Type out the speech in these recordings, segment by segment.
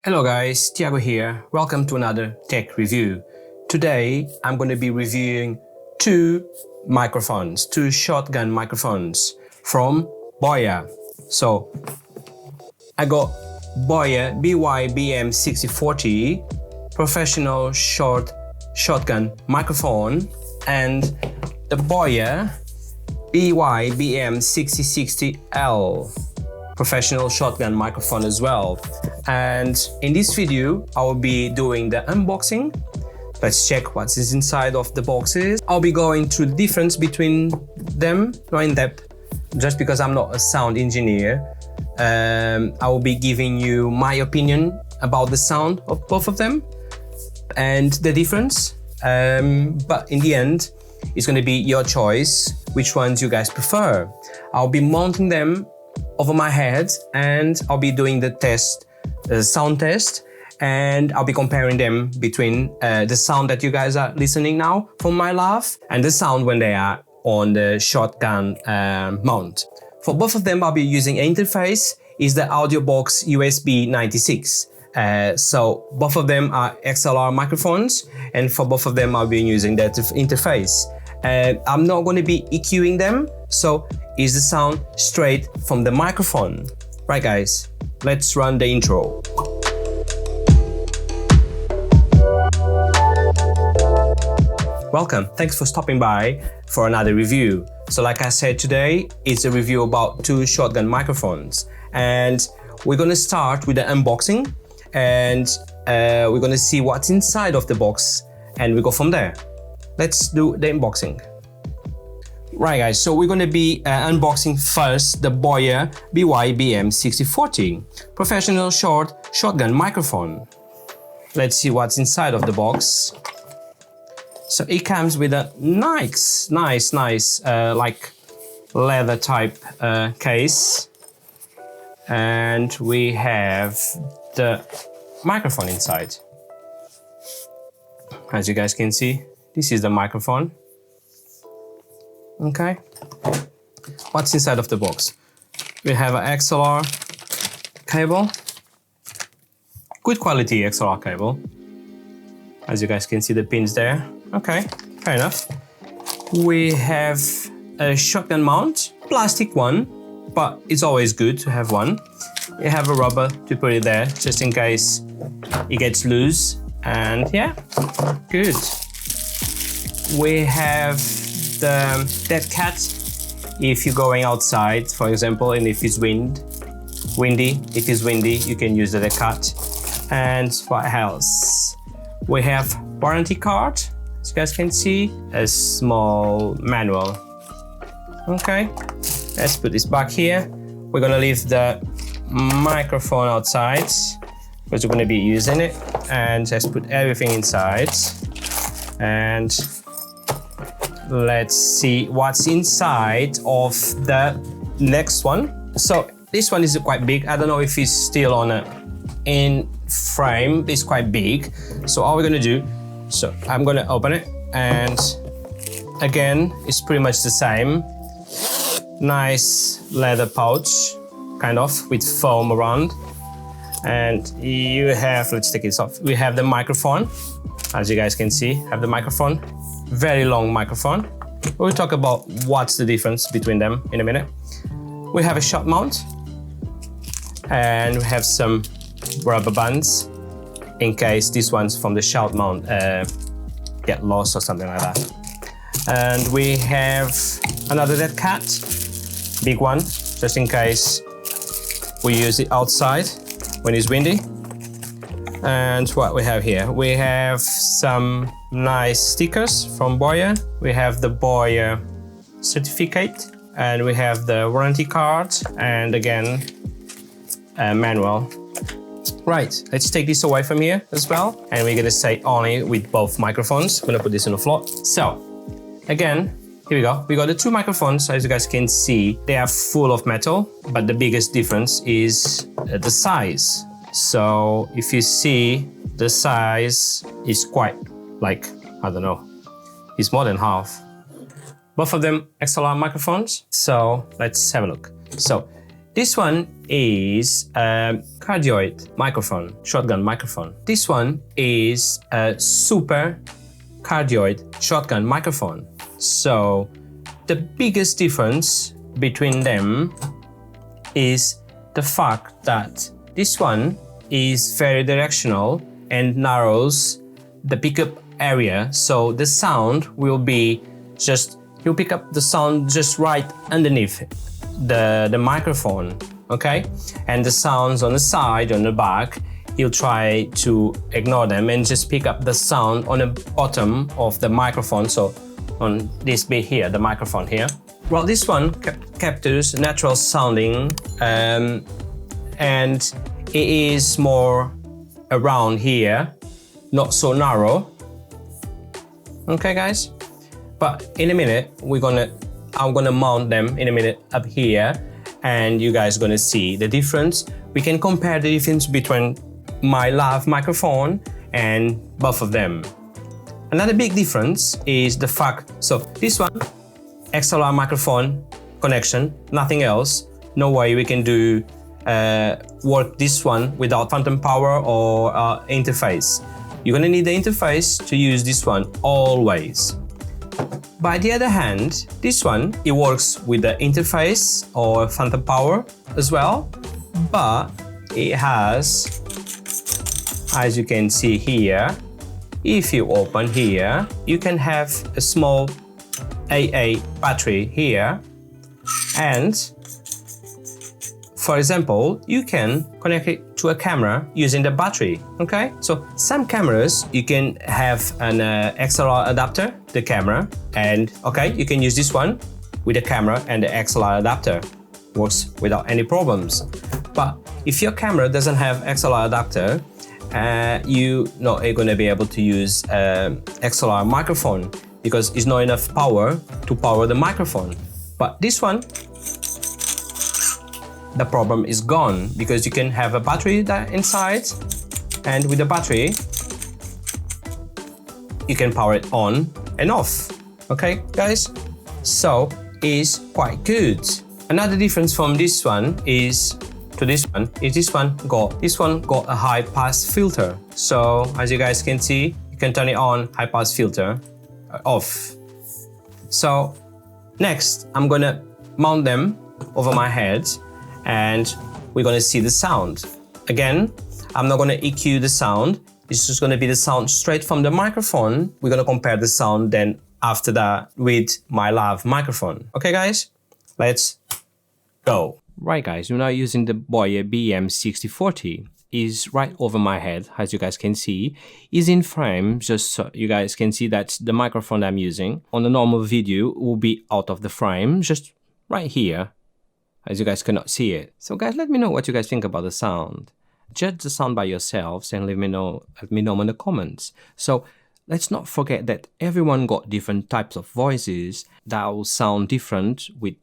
Hello guys, Tiago here. Welcome to another tech review. Today I'm going to be reviewing two shotgun microphones from Boya. So I got Boya BY-BM6040 professional shotgun microphone and the Boya BY-BM6060L professional shotgun microphone as well. And in this video, I will be doing the unboxing. Let's check what is inside of the boxes. I'll be going through the difference between them, not in depth, just because I'm not a sound engineer. I will be giving you my opinion about the sound of both of them and the difference. But in the end, it's going to be your choice, which ones you guys prefer. I'll be mounting them over my head and I'll be doing the test, sound test, and I'll be comparing them between the sound that you guys are listening now from my lab and the sound when they are on the shotgun mount. For both of them, I'll be using an interface is the AudioBox USB 96. So both of them are XLR microphones, and for both of them I'll be using that interface. I'm not going to be EQing them, so is the sound straight from the microphone. Right guys, let's run the intro. Welcome, thanks for stopping by for another review. So like I said, today it's a review about two shotgun microphones, and we're going to start with the unboxing, and we're going to see what's inside of the box, and we go from there. Let's do the unboxing. Right guys, so we're going to be unboxing first the Boya BY-BM6040 professional shotgun microphone. Let's see what's inside of the box. So it comes with a nice like leather type case, and we have the microphone inside. As you guys can see, this is the microphone. Okay, what's inside of the box? We have an XLR cable, good quality XLR cable. As you guys can see the pins there. Okay, fair enough. We have a shotgun mount, plastic one, but it's always good to have one. We have a rubber to put it there just in case it gets loose, and yeah, good. We have the dead cat if you're going outside, for example, and if it's windy, you can use the dead cat. And what else? We have warranty card, as you guys can see, a small manual. Okay, let's put this back here. We're gonna leave the microphone outside because we're gonna be using it, and let's put everything inside. And let's see what's inside of the next one. So this one is quite big. I don't know if it's still on in frame. It's quite big. So all we're gonna do, so I'm gonna open it, and again it's pretty much the same. Nice leather pouch, kind of with foam around, and you have, let's take this off. We have the microphone, as you guys can see. Have the microphone. Very long microphone. We'll talk about what's the difference between them in a minute. We have a shot mount, and we have some rubber bands in case this one's from the shot mount get lost or something like that. And we have another dead cat, big one, just in case we use it outside when it's windy. And what we have here, we have some nice stickers from Boya. We have the Boya certificate, and we have the warranty card, and again a manual. Right, let's take this away from here as well, and we're gonna say only with both microphones. I'm gonna put this on the floor. So again, here we go. We got the two microphones. As you guys can see, they are full of metal, but the biggest difference is the size. So if you see, the size is quite, like, I don't know, it's more than half. Both of them XLR microphones. So let's have a look. So This one is a cardioid microphone, shotgun microphone. This one is a super cardioid shotgun microphone. So the biggest difference between them is the fact that this one is very directional and narrows the pickup area, so the sound will be just, you'll pick up the sound just right underneath the microphone, okay? And the sounds on the side, on the back, you'll try to ignore them and just pick up the sound on the bottom of the microphone, so on this bit here, the microphone here. Well, this one captures natural sounding and it is more around here, not so narrow. Okay, guys? But in a minute, I'm gonna mount them in a minute up here, and you guys gonna see the difference. We can compare the difference between my lav microphone and both of them. Another big difference is the fact, so this one, XLR microphone connection, nothing else. No way we can do work this one without phantom power or interface. You're gonna need the interface to use this one always. By the other hand, this one, it works with the interface or phantom power as well, but it has, as you can see here, if you open here, you can have a small AA battery here, and for example, you can connect it to a camera using the battery, okay? So some cameras, you can have an XLR adapter, the camera, and okay, you can use this one with the camera and the XLR adapter. Works without any problems. But if your camera doesn't have XLR adapter, you're not gonna be able to use XLR microphone because it's not enough power to power the microphone. But this one, the problem is gone because you can have a battery that inside, and with the battery you can power it on and off. Okay, guys? So it's quite good. Another difference from this one is to this one is this one got a high pass filter. So as you guys can see, you can turn it on, high pass filter, off. So next, I'm gonna mount them over my head, and we're gonna see the sound. Again, I'm not gonna EQ the sound. It's just gonna be the sound straight from the microphone. We're gonna compare the sound then after that with my lav microphone. Okay, guys? Let's go. Right, guys, we're now using the Boya BM6040. Is right over my head, as you guys can see. Is in frame, just so you guys can see that the microphone I'm using on the normal video will be out of the frame, just right here, as you guys cannot see it. So guys, let me know what you guys think about the sound. Judge the sound by yourselves and let me know in the comments. So let's not forget that everyone got different types of voices that will sound different with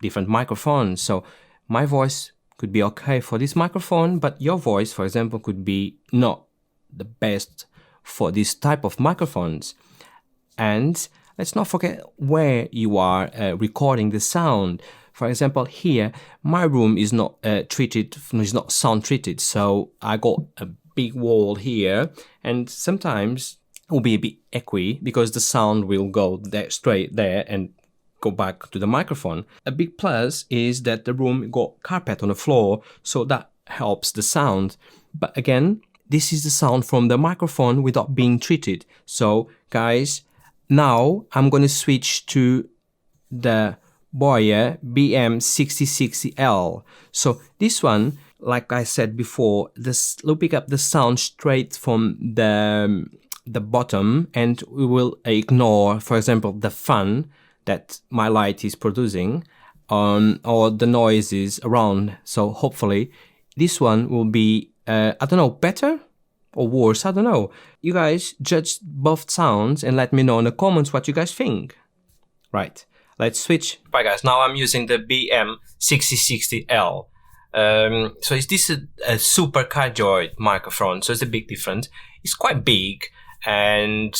different microphones. So my voice could be okay for this microphone, but your voice, for example, could be not the best for this type of microphones. And let's not forget where you are recording the sound. For example, here, my room is not sound treated, so I got a big wall here, and sometimes it will be a bit echoey because the sound will go there, straight there and go back to the microphone. A big plus is that the room got carpet on the floor, so that helps the sound. But again, this is the sound from the microphone without being treated. So guys, now I'm going to switch to the Boya BM6060L. So this one, like I said before, we'll pick up the sound straight from the bottom, and we will ignore, for example, the fan that my light is producing or the noises around. So hopefully this one will be I don't know, better or worse, I don't know. You guys judge both sounds and let me know in the comments what you guys think. Right, let's switch. Right guys, now I'm using the BM6060L. So is this a super-cardioid microphone? So it's a big difference. It's quite big, and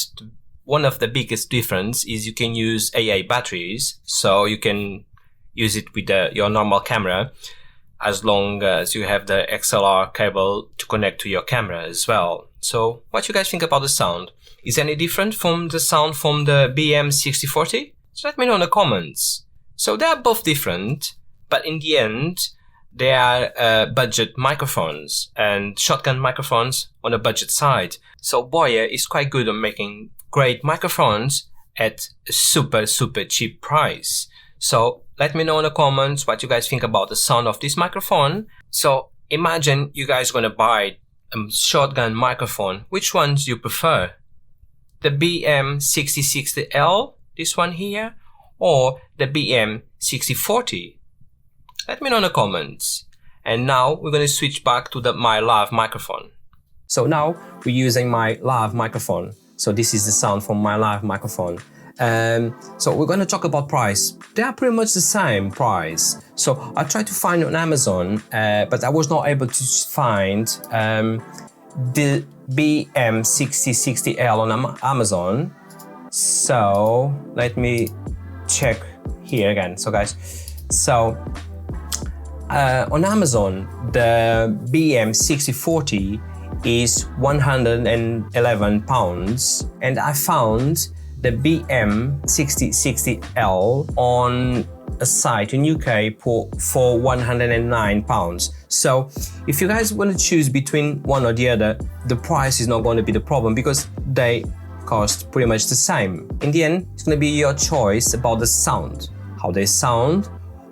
one of the biggest difference is you can use AA batteries, so you can use it with your normal camera. as long as you have the XLR cable to connect to your camera as well. So what you guys think about the sound? Is any different from the sound from the BM6040? So let me know in the comments. So they are both different, but in the end, they are budget microphones and shotgun microphones on the budget side. So Boya is quite good on making great microphones at a super cheap price. So let me know in the comments what you guys think about the sound of this microphone. So imagine you guys gonna buy a shotgun microphone. Which ones do you prefer? The BM6060L, this one here, or the BM6040? Let me know in the comments. And now we're going to switch back to my live microphone. So now we're using my live microphone. So this is the sound from my live microphone. So we're going to talk about price. They are pretty much the same price. So I tried to find on Amazon, but I was not able to find the BM6060L on Amazon. So let me check here again. So guys, on Amazon, the BM6040 is £111, and I found the BM6060L on a site in UK for £109. So if you guys want to choose between one or the other, the price is not going to be the problem because they cost pretty much the same. In the end, it's going to be your choice about the sound, how they sound,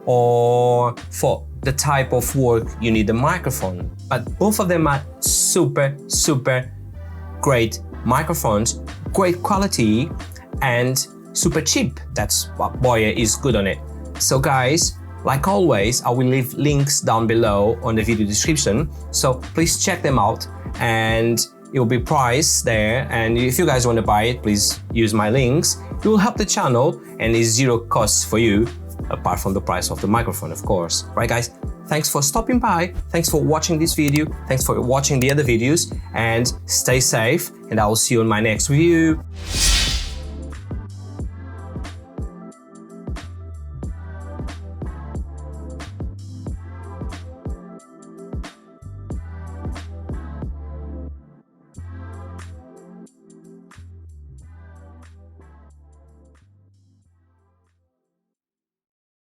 or for the type of work you need the microphone. But both of them are super great microphones, great quality, and super cheap. That's what Boya is good on it. So guys, like always, I will leave links down below on the video description, so please check them out, and it will be priced there, and if you guys want to buy it, please use my links. It will help the channel and is zero costs for you, apart from the price of the microphone, of course. Right guys, thanks for stopping by, thanks for watching this video, thanks for watching the other videos, and stay safe, and I will see you in my next review.